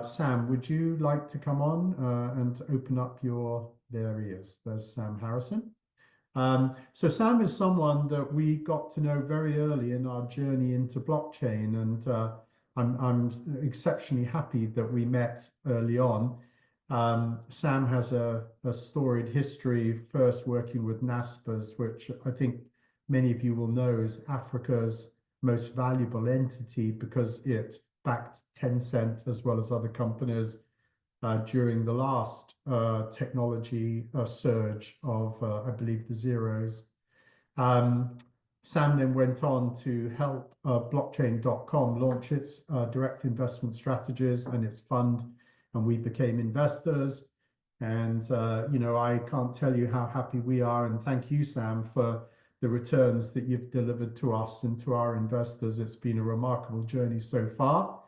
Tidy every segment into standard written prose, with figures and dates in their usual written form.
Sam, would you like to come on and open up there he is. There's Sam Harrison. So Sam is someone that we got to know very early in our journey into blockchain, and I'm exceptionally happy that we met early on. Sam has a storied history, first working with NASPERS, which I think many of you will know is Africa's most valuable entity because it backed Tencent as well as other companies during the last technology surge of, I believe, the zeros. Um, Sam then went on to help blockchain.com launch its direct investment strategies and its fund, and we became investors. And, I can't tell you how happy we are. And thank you, Sam, for the returns that you've delivered to us and to our investors. It's been a remarkable journey so far,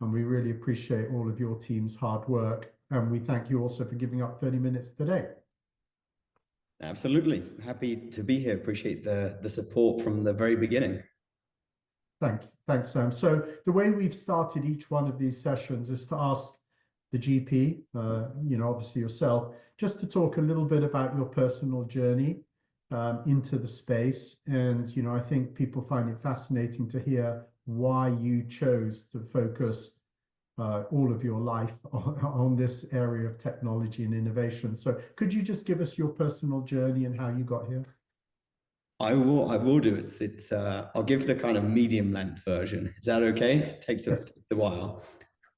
and we really appreciate all of your team's hard work. And we thank you also for giving up 30 minutes today. Absolutely. Happy to be here. Appreciate the support from the very beginning. Thanks, Sam. So the way we've started each one of these sessions is to ask the GP, obviously yourself, just to talk a little bit about your personal journey into the space. And, I think people find it fascinating to hear why you chose to focus all of your life on this area of technology and innovation. So could you just give us your personal journey and how you got here? I will do it. I'll give the kind of medium length version. Is that okay? It takes a while.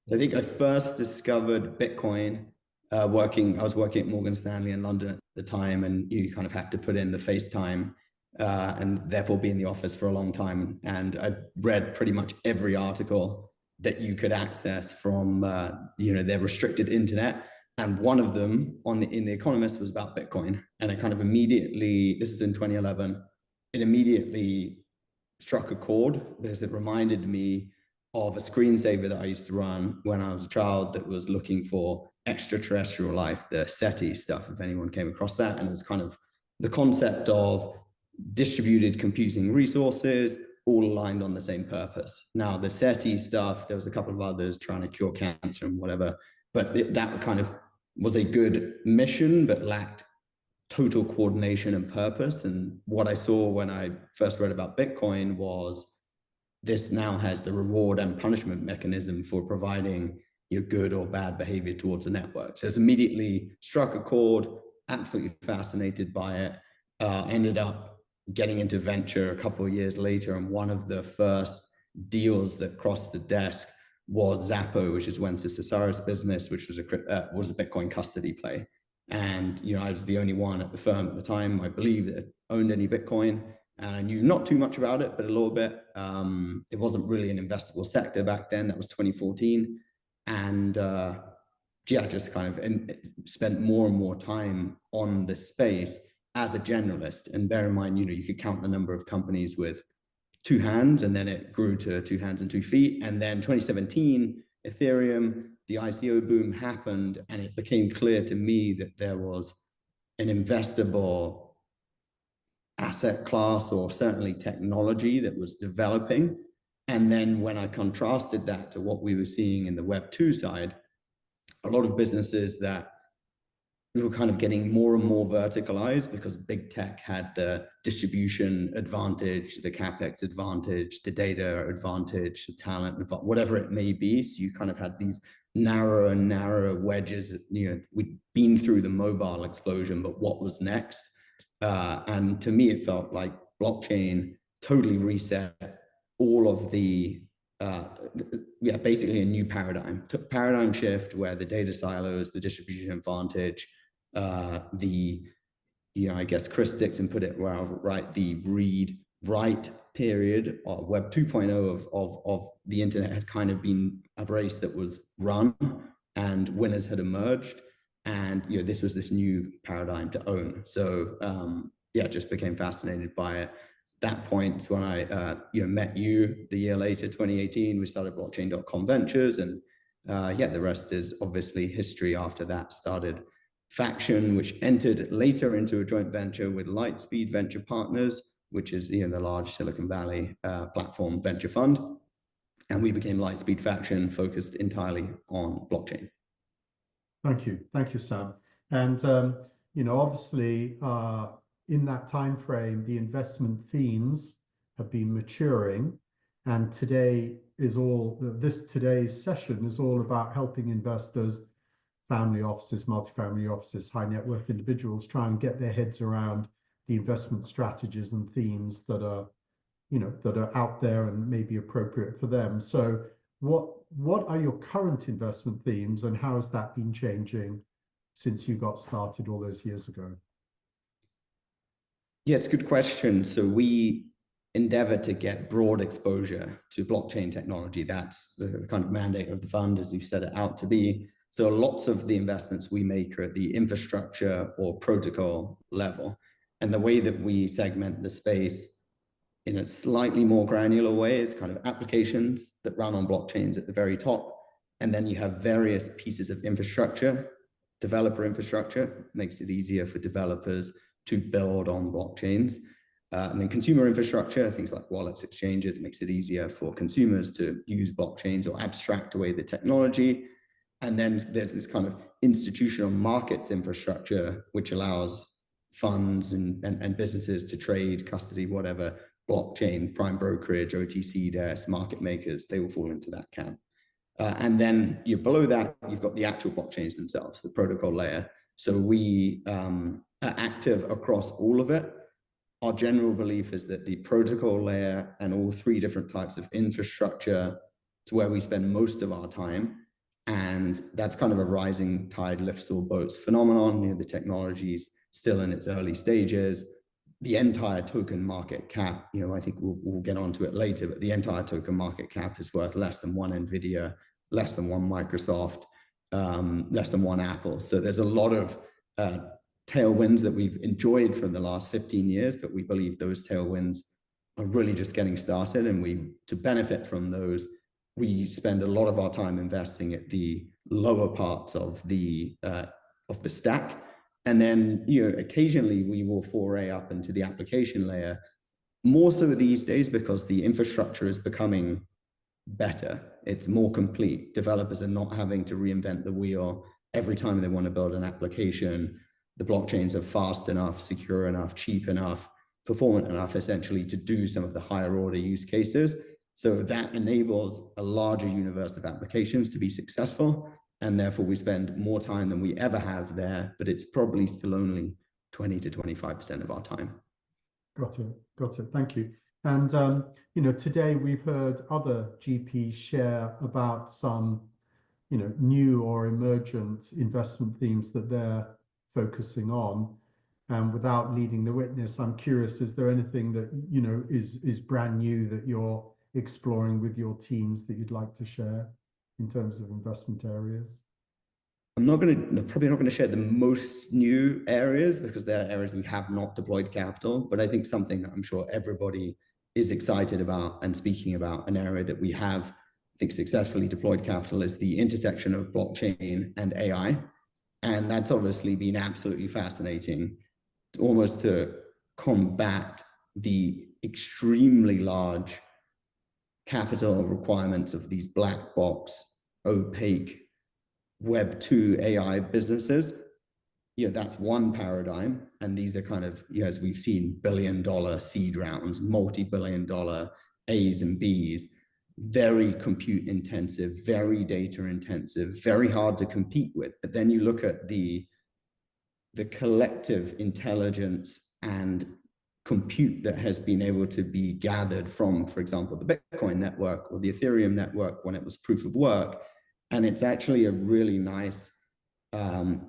So I think I first discovered Bitcoin I was working at Morgan Stanley in London at the time, and you kind of have to put in the FaceTime and therefore be in the office for a long time. And I read pretty much every article that you could access from their restricted internet. And one of them in The Economist was about Bitcoin. And it kind of immediately, this is in 2011, it immediately struck a chord because it reminded me of a screensaver that I used to run when I was a child that was looking for extraterrestrial life, the SETI stuff, if anyone came across that. And it was kind of the concept of distributed computing resources, all aligned on the same purpose. Now, the SETI stuff, there was a couple of others trying to cure cancer and whatever, but that kind of was a good mission, but lacked total coordination and purpose. And what I saw when I first read about Bitcoin was this now has the reward and punishment mechanism for providing your good or bad behavior towards the network. So it's immediately struck a chord, absolutely fascinated by it. Ended up getting into venture a couple of years later, and one of the first deals that crossed the desk was Zappo, which is Wences Casares' business, which was a Bitcoin custody play. And I was the only one at the firm at the time, I believe, that owned any Bitcoin. And I knew not too much about it, but a little bit. It wasn't really an investable sector back then. That was 2014. And just kind of spent more and more time on the space as a generalist. And bear in mind, you could count the number of companies with two hands, and then it grew to 2 hands and 2 feet. And then 2017, Ethereum, the ICO boom happened, and it became clear to me that there was an investable asset class, or certainly technology, that was developing. And then when I contrasted that to what we were seeing in the Web 2 side, a lot of businesses that we were kind of getting more and more verticalized because big tech had the distribution advantage, the CapEx advantage, the data advantage, the talent, whatever it may be. So you kind of had these narrower and narrower wedges. We'd been through the mobile explosion, but what was next? And to me, it felt like blockchain totally reset all of basically a new paradigm shift, where the data silos, the distribution advantage, I guess Chris Dixon put it well, right? The read-write period of Web 2.0 of the internet had kind of been a race that was run, and winners had emerged. And this was this new paradigm to own. So just became fascinated by it. That point when I met you the year later, 2018, we started blockchain.com Ventures, and the rest is obviously history. After that, started Faction, which entered later into a joint venture with Lightspeed Venture Partners, which is the large Silicon Valley platform venture fund. And we became Lightspeed Faction, focused entirely on blockchain. Thank you, Sam. And obviously, in that time frame, the investment themes have been maturing, and today's session is all about helping investors, family offices, multifamily offices, high net worth individuals try and get their heads around the investment strategies and themes that are out there and maybe appropriate for them. So what are your current investment themes, and how has that been changing since you got started all those years ago? Yeah, it's a good question. So we endeavor to get broad exposure to blockchain technology. That's the kind of mandate of the fund, as you've set it out to be. So lots of the investments we make are at the infrastructure or protocol level. And the way that we segment the space in a slightly more granular way is kind of applications that run on blockchains at the very top. And then you have various pieces of infrastructure. Developer infrastructure makes it easier for developers to build on blockchains. And then consumer infrastructure, things like wallets, exchanges, makes it easier for consumers to use blockchains or abstract away the technology. And then there's this kind of institutional markets infrastructure, which allows funds and businesses to trade, custody, whatever, blockchain, prime brokerage, OTC desks, market makers, they will fall into that camp. And then below that, you've got the actual blockchains themselves, the protocol layer. So we are active across all of it. Our general belief is that the protocol layer and all three different types of infrastructure is where we spend most of our time. And that's kind of a rising tide lifts all boats phenomenon. The technology's still in its early stages. The entire token market cap, I think we'll get onto it later, but the entire token market cap is worth less than one NVIDIA, less than one Microsoft, less than one Apple. So there's a lot of tailwinds that we've enjoyed for the last 15 years, but we believe those tailwinds are really just getting started. And to benefit from those, we spend a lot of our time investing at the lower parts of the stack. And then, occasionally we will foray up into the application layer, more so these days because the infrastructure is becoming better. It's more complete. Developers are not having to reinvent the wheel every time they want to build an application. The blockchains are fast enough, secure enough, cheap enough, performant enough, essentially, to do some of the higher order use cases. So that enables a larger universe of applications to be successful. And therefore, we spend more time than we ever have there, but it's probably still only 20 to 25% of our time. Got it. Thank you. And, today we've heard other GPs share about some, new or emergent investment themes that they're focusing on. And without leading the witness, I'm curious, is there anything that, is brand new that you're exploring with your teams that you'd like to share in terms of investment areas? I'm probably not going to share the most new areas because there are areas we have not deployed capital, but I think something that I'm sure everybody is excited about and speaking about, an area that we have, I think, successfully deployed capital, is the intersection of blockchain and AI. And that's obviously been absolutely fascinating, almost to combat the extremely large capital requirements of these black box, opaque Web 2 AI businesses. That's one paradigm. And these are kind of, as we've seen, billion-dollar seed rounds, multi-billion-dollar A's and B's, very compute intensive, very data intensive, very hard to compete with. But then you look at the collective intelligence and compute that has been able to be gathered from, for example, the Bitcoin network or the Ethereum network when it was proof of work. And it's actually a really nice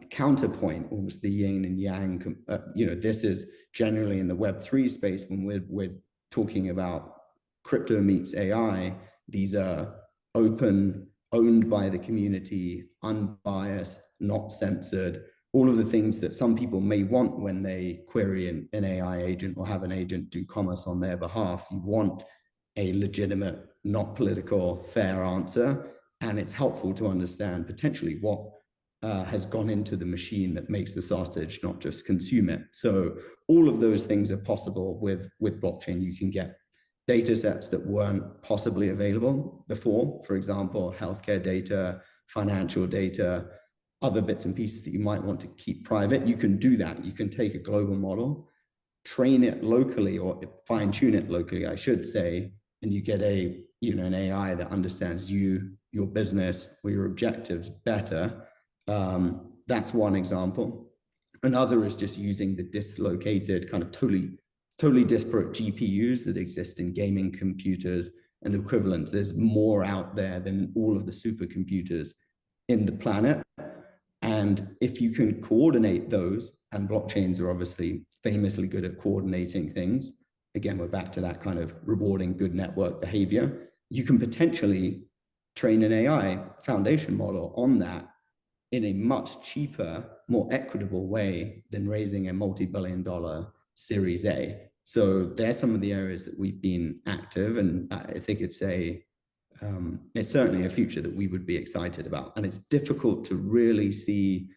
counterpoint, almost the yin and yang. This is generally in the Web3 space when we're talking about crypto meets AI. These are open, owned by the community, unbiased, not censored, all of the things that some people may want when they query an AI agent or have an agent do commerce on their behalf. You want a legitimate, not political, fair answer. And it's helpful to understand potentially what has gone into the machine that makes the sausage, not just consume it. So all of those things are possible with blockchain. You can get data sets that weren't possibly available before. For example, healthcare data, financial data, other bits and pieces that you might want to keep private. You can do that. You can take a global model, train it locally, or fine tune it locally, I should say, and you get an AI that understands you, your business, or your objectives better. That's one example. Another is just using the dislocated, kind of totally disparate GPUs that exist in gaming computers and equivalents. There's more out there than all of the supercomputers in the planet. And if you can coordinate those, and blockchains are obviously famously good at coordinating things, again, we're back to that kind of rewarding good network behavior, you can potentially train an AI foundation model on that in a much cheaper, more equitable way than raising a multi-billion-dollar Series A. So there's some of the areas that we've been active, and I think it's certainly a future that we would be excited about. And it's difficult to really see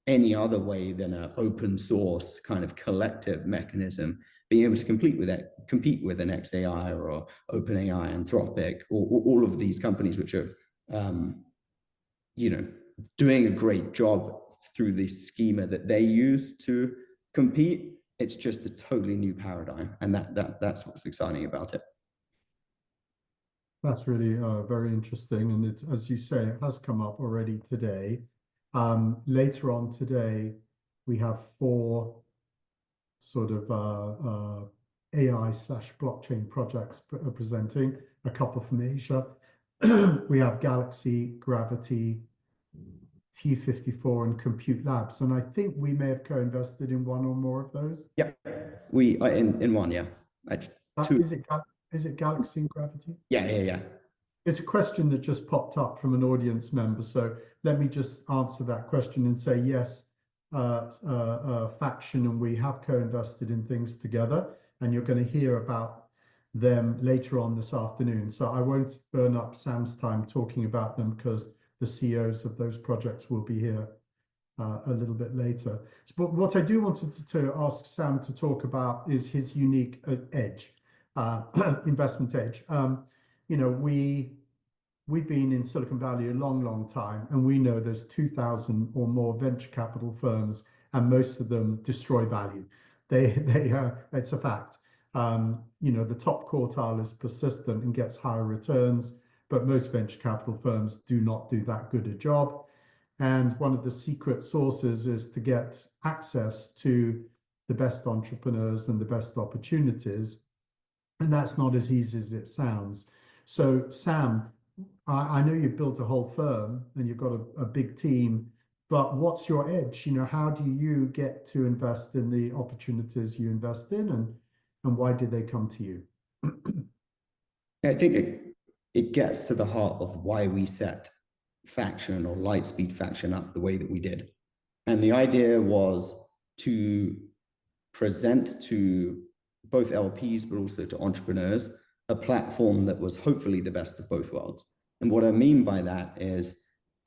any other way than an open source kind of collective mechanism being able to compete with an XAI or OpenAI, Anthropic, or all of these companies which are, doing a great job through the schema that they use to compete. It's just a totally new paradigm, and that's what's exciting about it. That's really very interesting, and it's, as you say, it has come up already today. Later on today, we have 4 sort of AI/blockchain projects presenting, a couple from Asia. We have Galaxy, Gravity, T54, and Compute Labs, and I think we may have co-invested in one or more of those. Yep, we are in one. Yeah, two. Is it Galaxy and Gravity? Yeah. It's a question that just popped up from an audience member, so let me just answer that question and say yes. Faction and we have co-invested in things together, and you're going to hear about them later on this afternoon. So I won't burn up Sam's time talking about them, because the CEOs of those projects will be here a little bit later. But what I do want to ask Sam to talk about is his unique edge, investment edge. We've been in Silicon Valley a long time, and we know there's 2,000 or more venture capital firms, and most of them destroy value. It's a fact. The top quartile is persistent and gets higher returns, but most venture capital firms do not do that good a job. And one of the secret sources is to get access to the best entrepreneurs and the best opportunities. And that's not as easy as it sounds. So Sam, I know you've built a whole firm and you've got a big team, but what's your edge? How do you get to invest in the opportunities you invest in, and why did they come to you? I think it gets to the heart of why we set Faction or Lightspeed Faction up the way that we did. And the idea was to present to both LPs, but also to entrepreneurs, a platform that was hopefully the best of both worlds. And what I mean by that is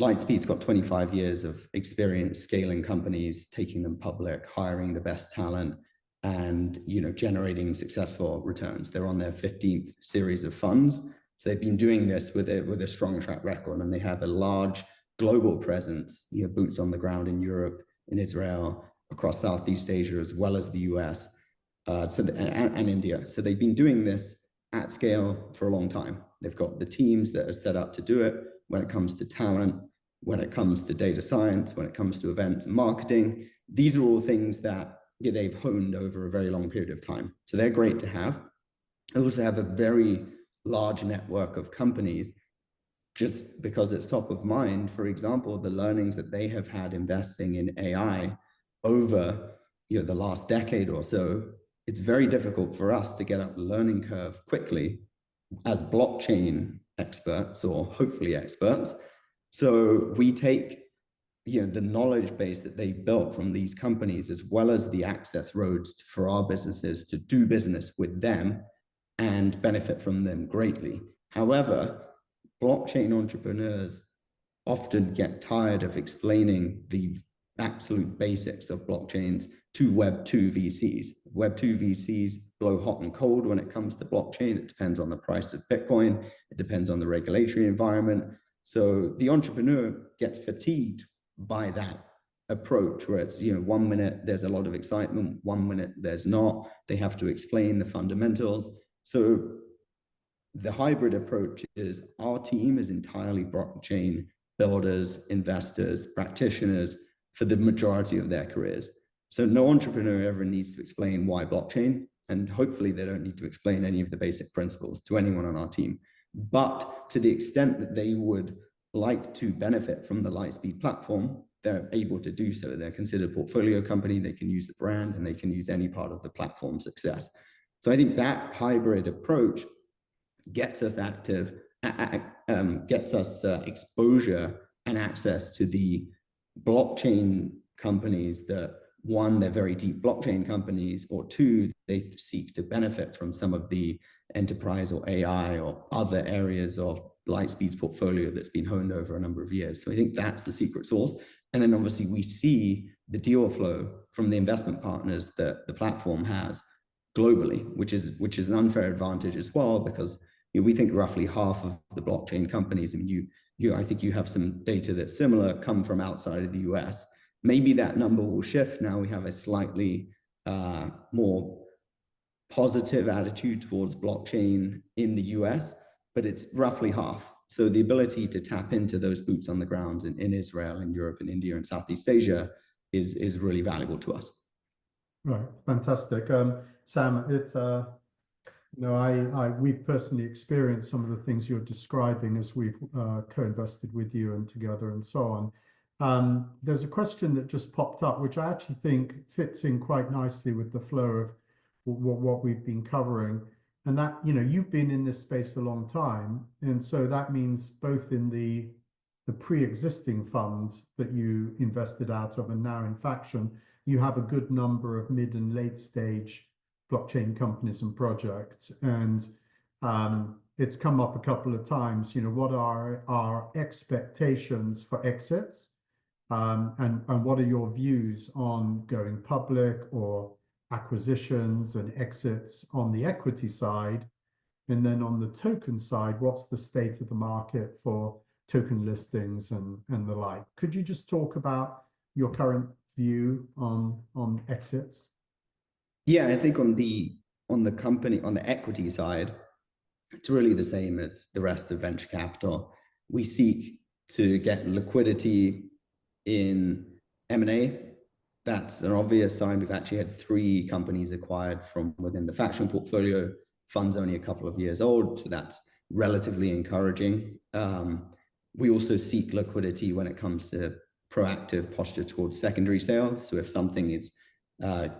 Lightspeed's got 25 years of experience scaling companies, taking them public, hiring the best talent, and generating successful returns. They're on their 15th series of funds. So they've been doing this with a strong track record, and they have a large global presence, boots on the ground in Europe, in Israel, across Southeast Asia, as well as the US, and India. So they've been doing this at scale for a long time. They've got the teams that are set up to do it when it comes to talent, when it comes to data science, when it comes to events and marketing. These are all things that they've honed over a very long period of time. So they're great to have. They also have a very large network of companies, just because it's top of mind. For example, the learnings that they have had investing in AI over the last decade or so, it's very difficult for us to get up the learning curve quickly as blockchain experts, or hopefully experts. So we take the knowledge base that they built from these companies, as well as the access roads for our businesses to do business with them and benefit from them greatly. However, blockchain entrepreneurs often get tired of explaining the absolute basics of blockchains to Web2 VCs. Web2 VCs blow hot and cold when it comes to blockchain. It depends on the price of Bitcoin. It depends on the regulatory environment. So the entrepreneur gets fatigued by that approach where it's, 1 minute there's a lot of excitement, 1 minute there's not. They have to explain the fundamentals. So the hybrid approach is our team is entirely blockchain builders, investors, practitioners for the majority of their careers. So no entrepreneur ever needs to explain why blockchain, and hopefully they don't need to explain any of the basic principles to anyone on our team. But to the extent that they would like to benefit from the Lightspeed platform, they're able to do so. They're considered a portfolio company, they can use the brand, and they can use any part of the platform success. So I think that hybrid approach gets us active, gets us exposure and access to the blockchain companies that, one, they're very deep blockchain companies, or two, they seek to benefit from some of the enterprise or AI or other areas of Lightspeed's portfolio that's been honed over a number of years. So I think that's the secret sauce. And then obviously we see the deal flow from the investment partners that the platform has globally, which is an unfair advantage as well, because we think roughly half of the blockchain companies, and I think you have some data that's similar, come from outside of the US. Maybe that number will shift. Now we have a slightly more positive attitude towards blockchain in the US, but it's roughly half. So the ability to tap into those boots on the ground in Israel, in Europe, and India, and Southeast Asia is really valuable to us. Right, fantastic. Sam, we've personally experienced some of the things you're describing as we've co-invested with you and together and so on. There's a question that just popped up, which I actually think fits in quite nicely with the flow of what we've been covering. And that, you've been in this space a long time. And so that means both in the pre-existing funds that you invested out of and now in Faction, you have a good number of mid and late stage blockchain companies and projects. And it's come up a couple of times, what are our expectations for exits? And what are your views on going public or acquisitions and exits on the equity side? And then on the token side, what's the state of the market for token listings and the like? Could you just talk about your current view on exits? Yeah, I think on the equity side, it's really the same as the rest of venture capital. We seek to get liquidity in M&A. That's an obvious sign. We've actually had 3 companies acquired from within the Faction portfolio. Fund's only a couple of years old, so that's relatively encouraging. We also seek liquidity when it comes to proactive posture towards secondary sales. So if something is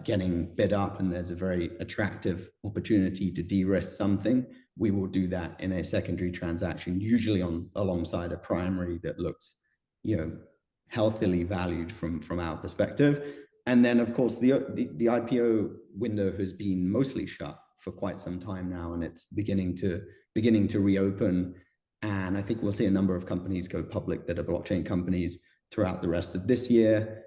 getting bid up and there's a very attractive opportunity to de-risk something, we will do that in a secondary transaction, usually alongside a primary that looks, healthily valued from our perspective. And then of course the IPO window has been mostly shut for quite some time now, and it's beginning to reopen. And I think we'll see a number of companies go public that are blockchain companies throughout the rest of this year.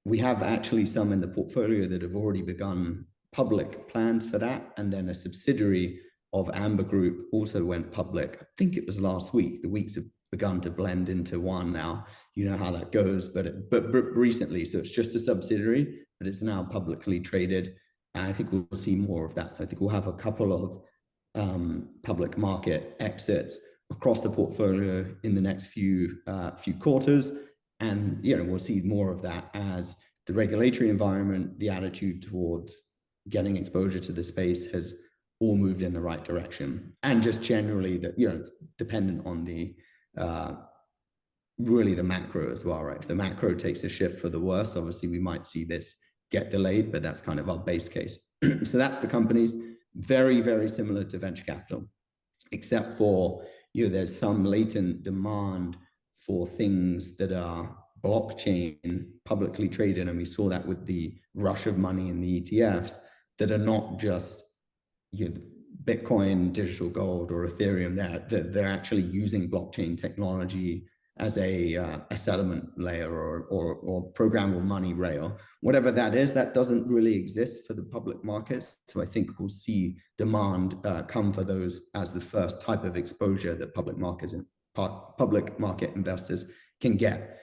We have actually some in the portfolio that have already begun public plans for that. And then a subsidiary of Amber Group also went public. I think it was last week. The weeks have begun to blend into one now. You know how that goes, but recently. So it's just a subsidiary, but it's now publicly traded. And I think we'll see more of that. So I think we'll have a couple of public market exits across the portfolio in the next few quarters. And we'll see more of that as the regulatory environment, the attitude towards getting exposure to the space has all moved in the right direction. And just generally that, it's dependent on the really the macro as well, right? If the macro takes a shift for the worse, obviously we might see this get delayed, but that's kind of our base case. So that's the companies, very, very similar to venture capital, except for, there's some latent demand for things that are blockchain publicly traded. And we saw that with the rush of money in the ETFs that are not just Bitcoin, digital gold, or Ethereum. They're actually using blockchain technology as a settlement layer or programmable money rail. Whatever that is, that doesn't really exist for the public markets. So I think we'll see demand come for those as the first type of exposure that public market investors can get.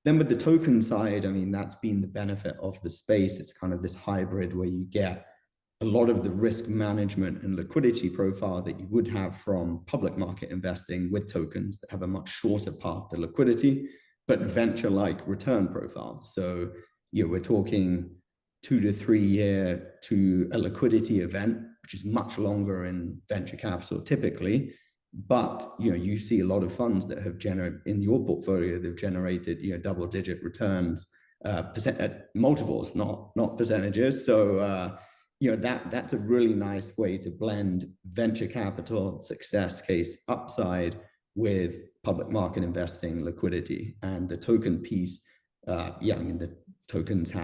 Then with the token side, I mean, that's been the benefit of the space. It's kind of this hybrid where you get a lot of the risk management and liquidity profile that you would have from public market investing with tokens that have a much shorter path to liquidity, but venture-like return profile. So, we're talking 2 to 3 year to a liquidity event, which is much longer in venture capital typically. But you see a lot of funds that have generated in your portfolio, they've generated double-digit returns, multiples, not percentages. So that's a really nice way to blend venture capital success case upside with public market investing liquidity. And the token piece, the tokens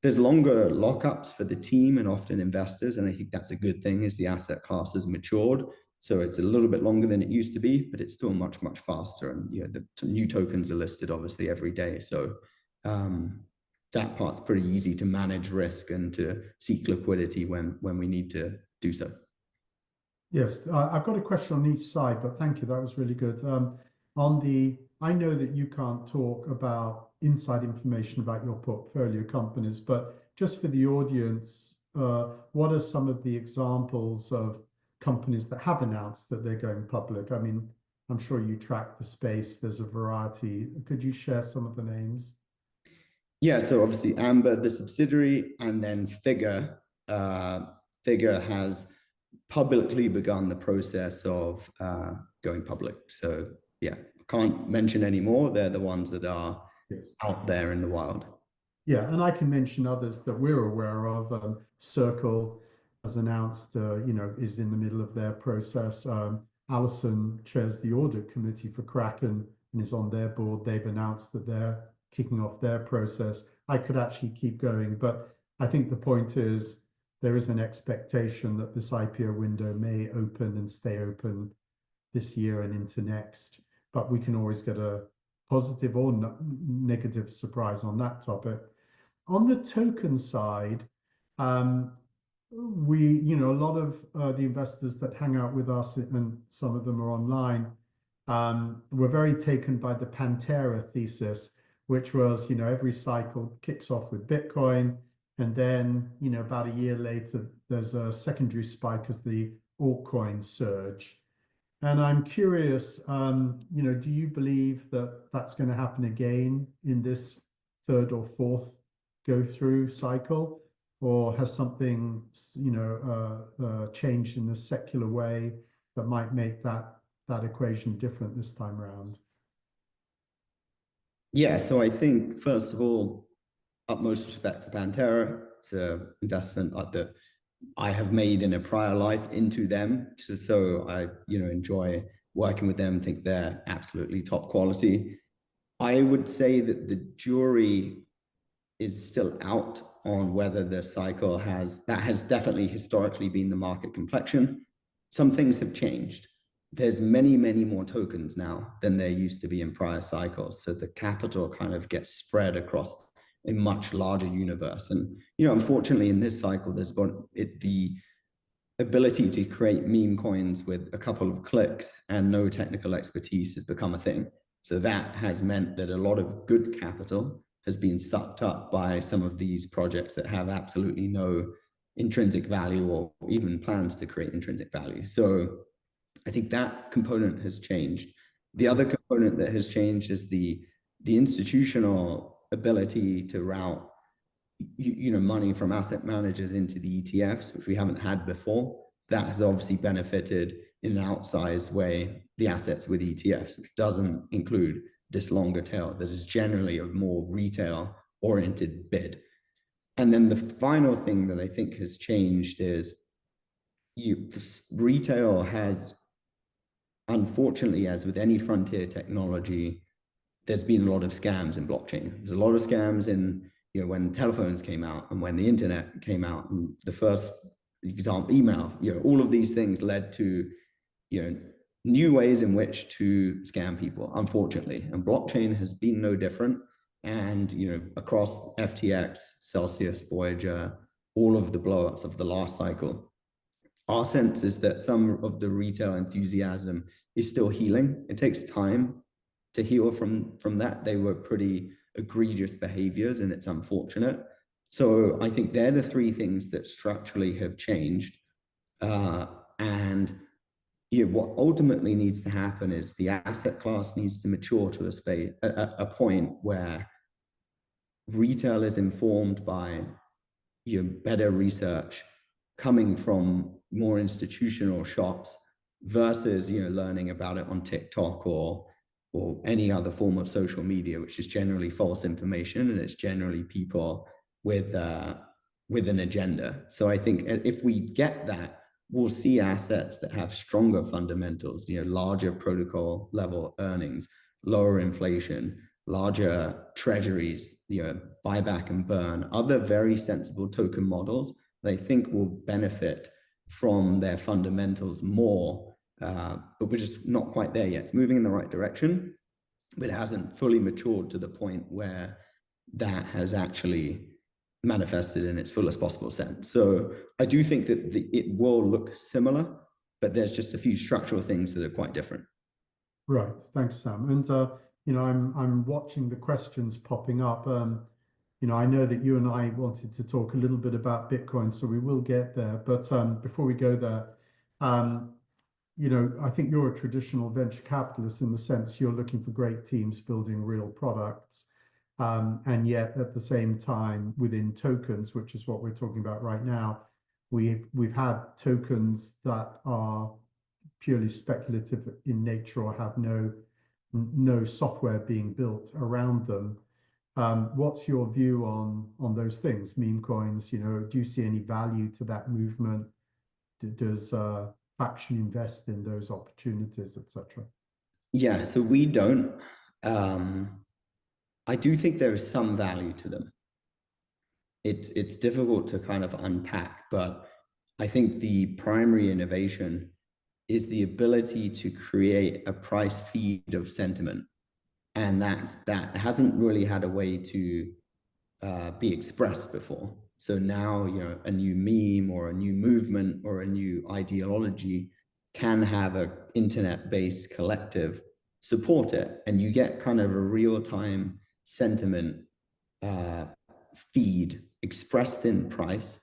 there's longer lockups for the team and often investors, and I think that's a good thing as the asset class has matured. So it's a little bit longer than it used to be, but it's still much, much faster. And the new tokens are listed obviously every day. So that part's pretty easy to manage risk and to seek liquidity when we need to do so. Yes, I've got a question on each side, but thank you. That was really good. I know that you can't talk about inside information about your portfolio companies, but just for the audience, what are some of the examples of companies that have announced that they're going public? I mean, I'm sure you track the space. There's a variety. Could you share some of the names? Yeah, so obviously Amber, the subsidiary, and then Figure. Figure has publicly begun the process of going public. So yeah, can't mention any more. They're the ones that are out there in the wild. Yeah, and I can mention others that we're aware of. Circle has announced, is in the middle of their process. Alison chairs the audit committee for Kraken and is on their board. They've announced that they're kicking off their process. I could actually keep going, but I think the point is there is an expectation that this IPO window may open and stay open this year and into next, but we can always get a positive or negative surprise on that topic. On the token side, we, a lot of the investors that hang out with us, and some of them are online, were very taken by the Pantera thesis, which was, every cycle kicks off with Bitcoin. And then, about a year later, there's a secondary spike as the altcoins surge. And I'm curious, do you believe that that's going to happen again in this third or fourth go-through cycle? Or has something, changed in a secular way that might make that equation different this time around? Yeah, so I think, first of all, utmost respect for Pantera. It's an investment that I have made in a prior life into them. So I, enjoy working with them, think they're absolutely top quality. I would say that the jury is still out on whether the cycle has definitely historically been the market complexion. Some things have changed. There's many, many more tokens now than there used to be in prior cycles. So the capital kind of gets spread across a much larger universe. And, unfortunately in this cycle, there's the ability to create meme coins with a couple of clicks and no technical expertise has become a thing. So that has meant that a lot of good capital has been sucked up by some of these projects that have absolutely no intrinsic value or even plans to create intrinsic value. So I think that component has changed. The other component that has changed is the institutional ability to route money from asset managers into the ETFs, which we haven't had before. That has obviously benefited in an outsized way the assets with ETFs, which doesn't include this longer tail that is generally a more retail oriented bid. And then the final thing that I think has changed is retail has, unfortunately, as with any frontier technology, there's been a lot of scams in blockchain. There's a lot of scams in, when telephones came out and when the internet came out, and the first example, email, all of these things led to, new ways in which to scam people, unfortunately. And blockchain has been no different. And across FTX, Celsius, Voyager, all of the blowups of the last cycle, our sense is that some of the retail enthusiasm is still healing. It takes time to heal from that. They were pretty egregious behaviors, and it's unfortunate. So I think they're the three things that structurally have changed. And what ultimately needs to happen is the asset class needs to mature to a point where retail is informed by better research coming from more institutional shops versus learning about it on TikTok or any other form of social media, which is generally false information, and it's generally people with an agenda. So I think if we get that, we'll see assets that have stronger fundamentals, larger protocol level earnings, lower inflation, larger treasuries, buyback and burn, other very sensible token models that I think will benefit from their fundamentals more. But we're just not quite there yet. It's moving in the right direction, but it hasn't fully matured to the point where that has actually manifested in its fullest possible sense. So I do think that it will look similar, but there's just a few structural things that are quite different. Right. Thanks, Sam. And I'm watching the questions popping up. I know that you and I wanted to talk a little bit about Bitcoin, so we will get there. But before we go there, I think you're a traditional venture capitalist in the sense you're looking for great teams building real products. And yet at the same time, within tokens, which is what we're talking about right now, we've had tokens that are purely speculative in nature or have no software being built around them. What's your view on those things, meme coins? Do you see any value to that movement? Does Faction invest in those opportunities, etc.? Yeah, so we don't. I do think there is some value to them. It's difficult to kind of unpack, but I think the primary innovation is the ability to create a price feed of sentiment, and that hasn't really had a way to be expressed before. So now, a new meme or a new movement or a new ideology can have an internet-based collective support it, and you get kind of a real-time sentiment feed expressed in price.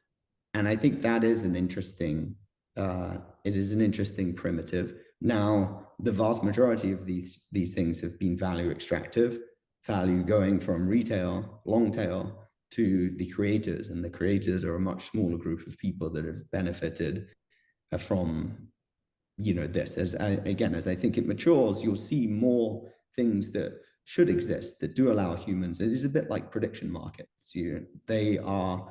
And I think that is an interesting, it is an interesting primitive. Now, the vast majority of these things have been value extractive, value going from retail, long tail, to the creators, and the creators are a much smaller group of people that have benefited from this. As I think it matures, you'll see more things that should exist that do allow humans. It is a bit like prediction markets. They are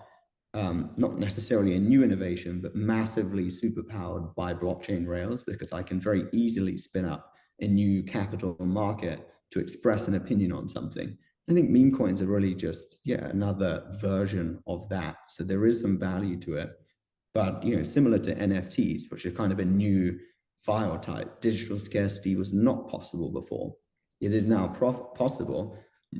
not necessarily a new innovation, but massively superpowered by blockchain rails, because I can very easily spin up a new capital market to express an opinion on something. I think meme coins are really just another version of that. So there is some value to it, but similar to NFTs, which are kind of a new file type. Digital scarcity was not possible before. It is now possible.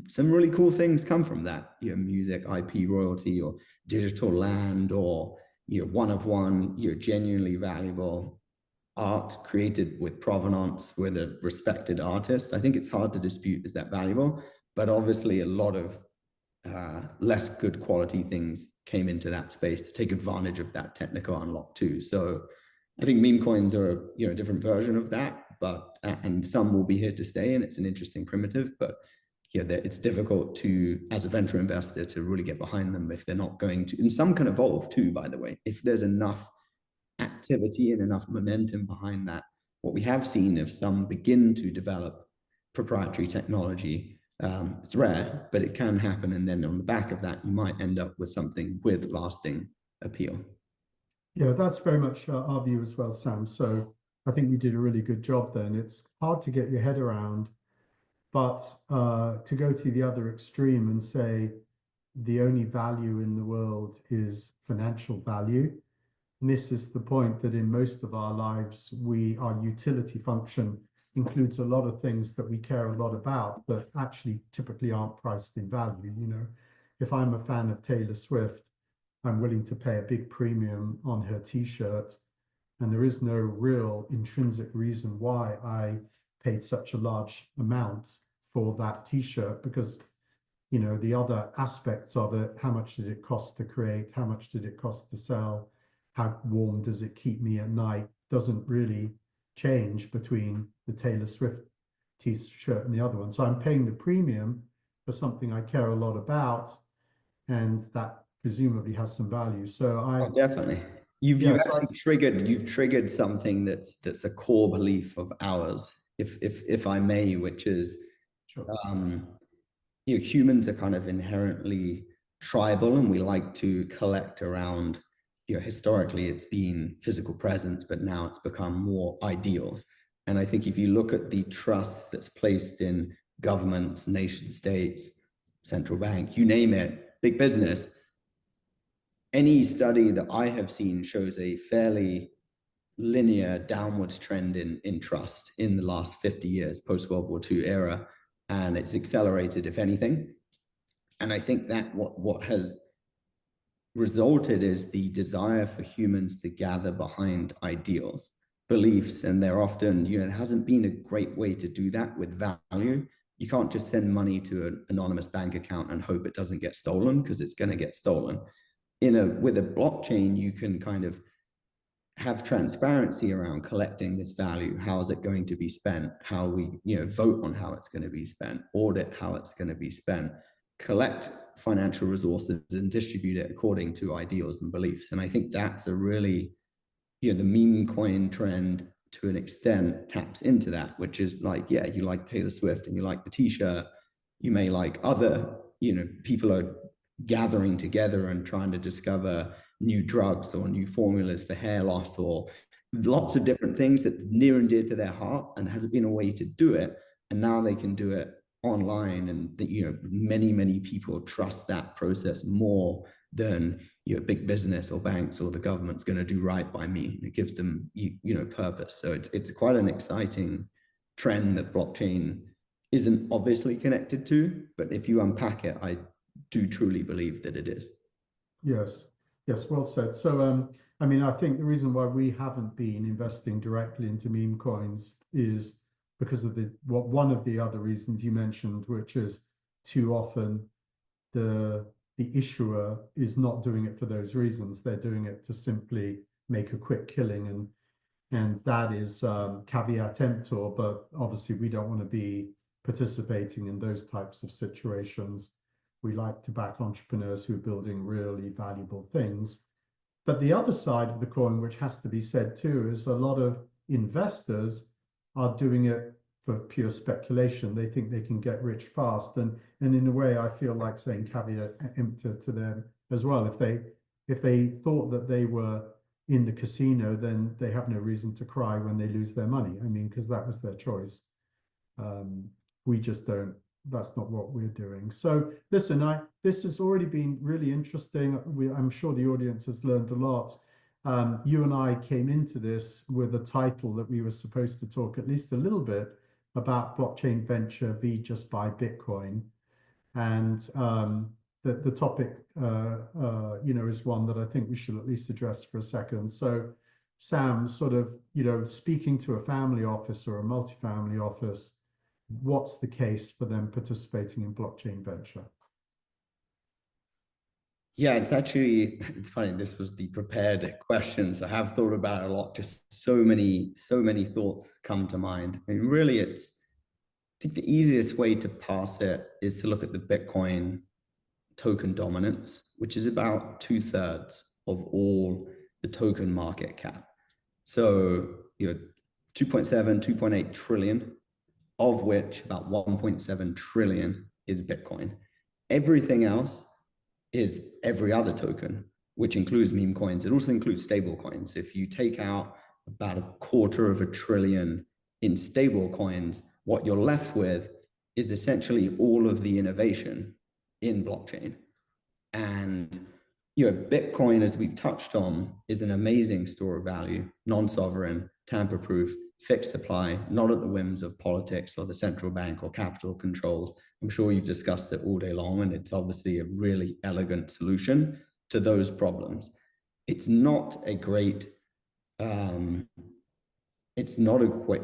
Some really cool things come from that, music, IP royalty, or digital land, or one of one, genuinely valuable art created with provenance with a respected artist. I think it's hard to dispute is that valuable, but obviously a lot of less good quality things came into that space to take advantage of that technical unlock too. So I think meme coins are a different version of that, but and some will be here to stay, and it's an interesting primitive, but it's difficult to, as a venture investor, to really get behind them if they're not going to, and some can evolve too, by the way, if there's enough activity and enough momentum behind that. What we have seen is some begin to develop proprietary technology. It's rare, but it can happen, and then on the back of that, you might end up with something with lasting appeal. Yeah, that's very much our view as well, Sam. So I think you did a really good job then. It's hard to get your head around, but to go to the other extreme and say the only value in the world is financial value, misses the point that in most of our lives, our utility function includes a lot of things that we care a lot about, but actually typically aren't priced in value. You know, if I'm a fan of Taylor Swift, I'm willing to pay a big premium on her t-shirt, and there is no real intrinsic reason why I paid such a large amount for that t-shirt, because you know the other aspects of it, how much did it cost to create, how much did it cost to sell, how warm does it keep me at night, doesn't really change between the Taylor Swift t-shirt and the other one. So I'm paying the premium for something I care a lot about, and that presumably has some value. So Oh, definitely. You've yeah, so actually triggered something that's a core belief of ours, if I may, which is sure. you know, humans are kind of inherently tribal, and we like to collect around, you know, historically it's been physical presence, but now it's become more ideals. And I think if you look at the trust that's placed in governments, nation states, central bank, you name it, big business, any study that I have seen shows a fairly linear downwards trend in trust in the last 50 years, post World War II era, and it's accelerated, if anything. And I think that what has resulted is the desire for humans to gather behind ideals, beliefs, and they're often, you know, there hasn't been a great way to do that with value. You can't just send money to an anonymous bank account and hope it doesn't get stolen, because it's going to get stolen. With a blockchain, you can kind of have transparency around collecting this value. How is it going to be spent? How we, you know, vote on how it's going to be spent, audit how it's going to be spent, collect financial resources and distribute it according to ideals and beliefs. And I think that's a really, you know, the meme coin trend to an extent taps into that, which is like, yeah, you like Taylor Swift and you like the t-shirt, you may like other, you know, people are gathering together and trying to discover new drugs or new formulas for hair loss or lots of different things that near and dear to their heart, and there hasn't been a way to do it, and now they can do it online, and you know, many people trust that process more than, you know, big business or banks or the government's going to do right by me. It gives them, you know, purpose. So it's quite an exciting trend that blockchain isn't obviously connected to, but if you unpack it, I do truly believe that it is. Yes, yes, well said. So, I mean, I think the reason why we haven't been investing directly into meme coins is because of one of the other reasons you mentioned, which is too often the issuer is not doing it for those reasons. They're doing it to simply make a quick killing, and that is caveat emptor. But obviously, we don't want to be participating in those types of situations. We like to back entrepreneurs who are building really valuable things. But the other side of the coin, which has to be said too, is a lot of investors are doing it for pure speculation. They think they can get rich fast. And in a way, I feel like saying caveat emptor to them as well. If they thought that they were in the casino, then they have no reason to cry when they lose their money. I mean, because that was their choice. We just don't, that's not what we're doing. So listen, this has already been really interesting. I'm sure the audience has learned a lot. You and I came into this with a title that we were supposed to talk at least a little bit about blockchain venture v just buy Bitcoin. And the topic, you know, is one that I think we should at least address for a second. So Sam, sort of, you know, speaking to a family office or a multifamily office, what's the case for them participating in blockchain venture? Yeah, it's funny. This was the prepared questions. I have thought about it a lot. Just so many thoughts come to mind. I mean, really, I think the easiest way to pass it is to look at the Bitcoin token dominance, which is about 2/3 of all the token market cap. So, you know, 2.7, 2.8 trillion, of which about 1.7 trillion is Bitcoin. Everything else is every other token, which includes meme coins. It also includes stable coins. If you take out about 250 billion in stable coins, what you're left with is essentially all of the innovation in blockchain. And Bitcoin, as we've touched on, is an amazing store of value, non-sovereign, tamper-proof, fixed supply, not at the whims of politics or the central bank or capital controls. I'm sure you've discussed it all day long, and it's obviously a really elegant solution to those problems. It's not a great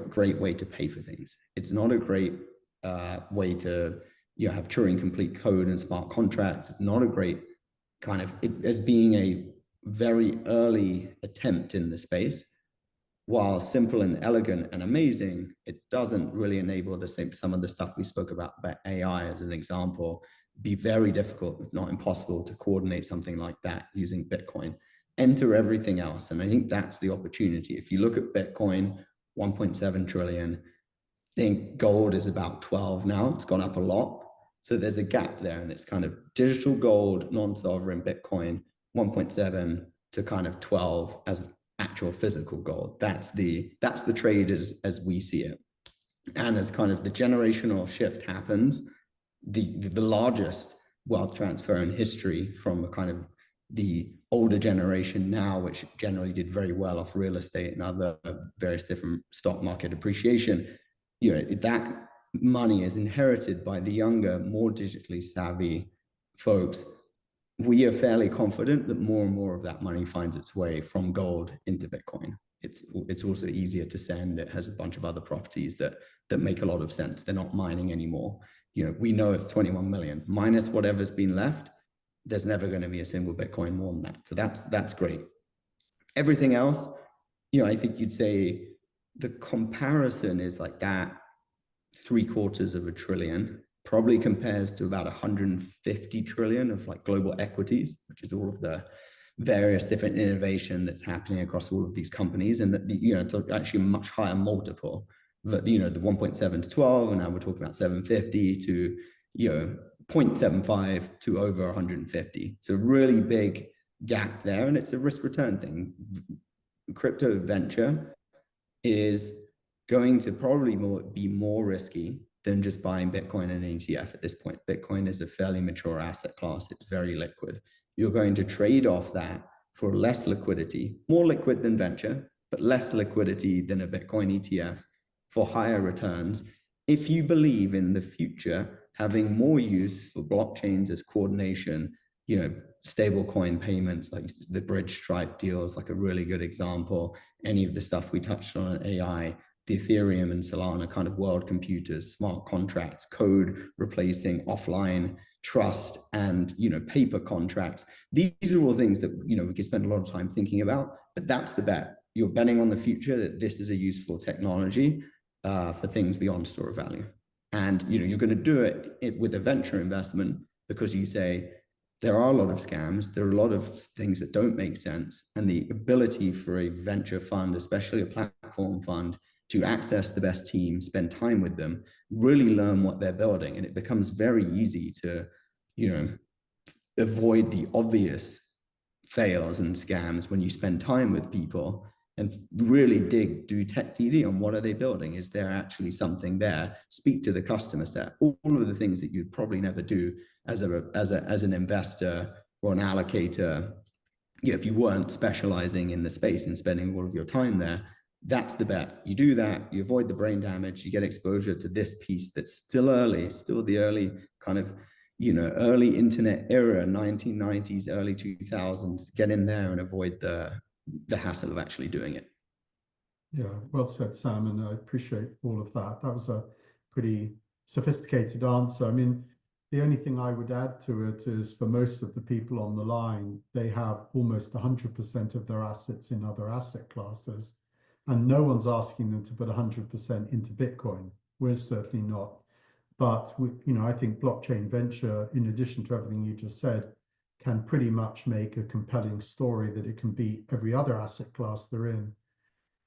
great way to pay for things. It's not a great way to have Turing complete code and smart contracts. It's not a great kind of, as being a very early attempt in the space. While simple and elegant and amazing, it doesn't really enable some of the stuff we spoke about AI as an example. Be very difficult, if not impossible, to coordinate something like that using Bitcoin. Enter everything else. And I think that's the opportunity. If you look at Bitcoin, 1.7 trillion, I think gold is about 12 now. It's gone up a lot. So there's a gap there, and it's kind of digital gold, non-sovereign Bitcoin, 1.7 to kind of 12 as actual physical gold. That's the trade as we see it. And as kind of the generational shift happens, the largest wealth transfer in history from a kind of the older generation now, which generally did very well off real estate and other various different stock market appreciation, that money is inherited by the younger, more digitally savvy folks. We are fairly confident that more and more of that money finds its way from gold into Bitcoin. It's also easier to send. It has a bunch of other properties that make a lot of sense. They're not mining anymore. We know it's 21 million minus whatever's been left. There's never going to be a single Bitcoin more than that. So that's great. Everything else, I think you'd say the comparison is like that 750 billion probably compares to about 150 trillion of like global equities, which is all of the various different innovation that's happening across all of these companies. And that, it's actually a much higher multiple. But, the 1.7 to 12, and now we're talking about 750 to, 0.75 to over 150. It's a really big gap there, and it's a risk return thing. Crypto venture is going to probably be more risky than just buying Bitcoin and an ETF at this point. Bitcoin is a fairly mature asset class. It's very liquid. You're going to trade off that for less liquidity, more liquid than venture, but less liquidity than a Bitcoin ETF for higher returns. If you believe in the future having more use for blockchains as coordination, stablecoin payments, like the bridge Stripe deal is like a really good example. Any of the stuff we touched on AI, the Ethereum and Solana kind of world computers, smart contracts, code replacing offline trust and paper contracts. These are all things that we can spend a lot of time thinking about, but that's the bet. You're betting on the future that this is a useful technology for things beyond store of value. And you're going to do it with a venture investment because you say there are a lot of scams, there are a lot of things that don't make sense, and the ability for a venture fund, especially a platform fund, to access the best team, spend time with them, really learn what they're building. And it becomes very easy to, avoid the obvious fails and scams when you spend time with people and really do tech DD on what are they building? Is there actually something there? Speak to the customer set, all of the things that you'd probably never do as an investor or an allocator. If you weren't specializing in the space and spending all of your time there, that's the bet. You do that, you avoid the brain damage, you get exposure to this piece that's still early, still the early kind of, early internet era, 1990s, early 2000s. Get in there and avoid the hassle of actually doing it. Yeah, well said, Sam, and I appreciate all of that. That was a pretty sophisticated answer. I mean, the only thing I would add to it is for most of the people on the line, they have almost 100% of their assets in other asset classes. And no one's asking them to put 100% into Bitcoin. We're certainly not. But I think blockchain venture, in addition to everything you just said, can pretty much make a compelling story that it can beat every other asset class they're in.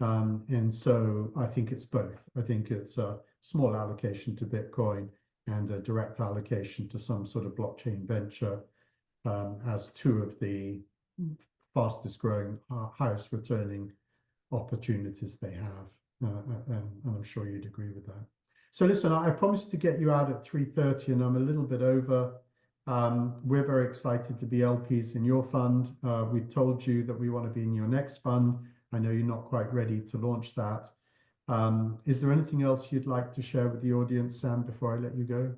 And so I think it's both. I think it's a small allocation to Bitcoin and a direct allocation to some sort of blockchain venture as two of the fastest growing, highest returning opportunities they have. And I'm sure you'd agree with that. So listen, I promised to get you out at 3:30 and I'm a little bit over. We're very excited to be LPs in your fund. We've told you that we want to be in your next fund. I know you're not quite ready to launch that. Is there anything else you'd like to share with the audience, Sam, before I let you go?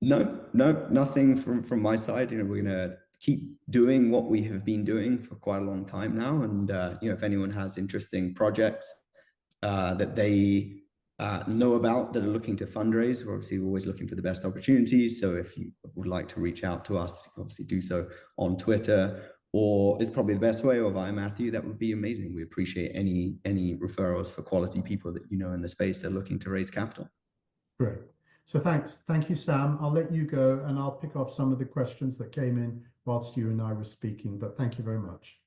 No, nothing from my side. We're gonna keep doing what we have been doing for quite a long time now. And if anyone has interesting projects that they know about that are looking to fundraise, we're obviously always looking for the best opportunities. So if you would like to reach out to us, obviously do so on Twitter, or it's probably the best way, or via Matthew. That would be amazing. We appreciate any referrals for quality people that in the space that are looking to raise capital. Great. So thank you, Sam. I'll let you go and I'll pick off some of the questions that came in whilst you and I were speaking, but thank you very much.